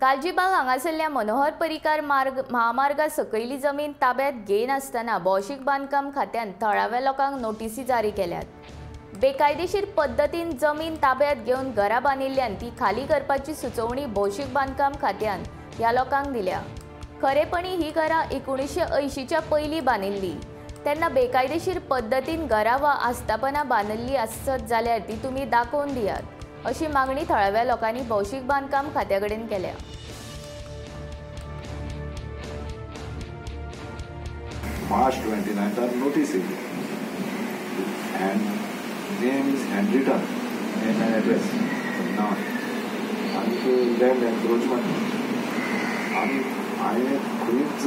कालजीबाग हांगासरल्या मनोहर पर्रीकार महामार्गा सकयली जमीन ताब्यात घेनासतना भौशीक बांदकाम खात्यान थळाव्या लोकांक नोटीसी जारी केल्यात। बेकायदेशीर पद्धतीन जमीन ताब्यात घेवन घरां बांदिल्ल्यान ती खाली करपाची सुचोवणी भौशीक बांदकाम खात्यान ह्या लोकांक दिल्या। खरेपणी ही घरां 1980च्या पयलीं बांदिल्ली, तेन्ना बेकायदेशीर पद्धतीन घरां वा आस्थापनां बांदिल्ली आसत जाल्यार ती तुमी दाखोवन दियात, अशी मागणी थळाव्या लोकांनी भौशीक बांदकाम खात्याकडेन केल्या। March 29th notice and name is handwritten, name and address not आणि तो लँड एन्क्रोचमेंट आणि हांवें खंयच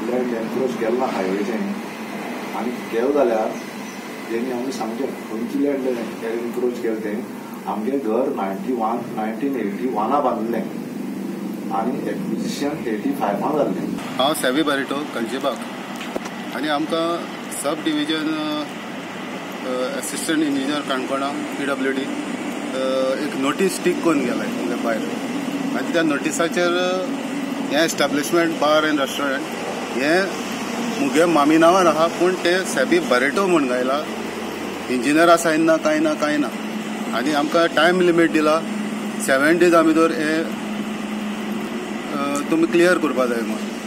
लँड एन्क्रोच केला हायवेचें आनी केलो जाल्यार तेणी आमी सांगचें खंयची लँड एन्क्रोच केलें तें आमगे घर 1981 बांदलें आनी एक्विजिशन 85 जाल्लें। हांव सेवी बारिटो कालजीबाग आनी आमकां सब डिविजन असिस्टंट इंजिनियर काणकोणा PWD एक नोटीस स्टीक करून गेलाय तुमच्या भायर आनी त्या नोटिसाचेर हें एस्टॅब्लिशमेंट बार एंड रेस्टॉरंट हें मुगे मामी नांवार आहा, पूण ते सेबी बारिटो म्हूण गायला, इंजिनियरा सायन ना कांय ना आनी आमकां टायम लिमीट दिला 7 days आमी तर हे तुमी क्लियर करपा जाय म्हणून।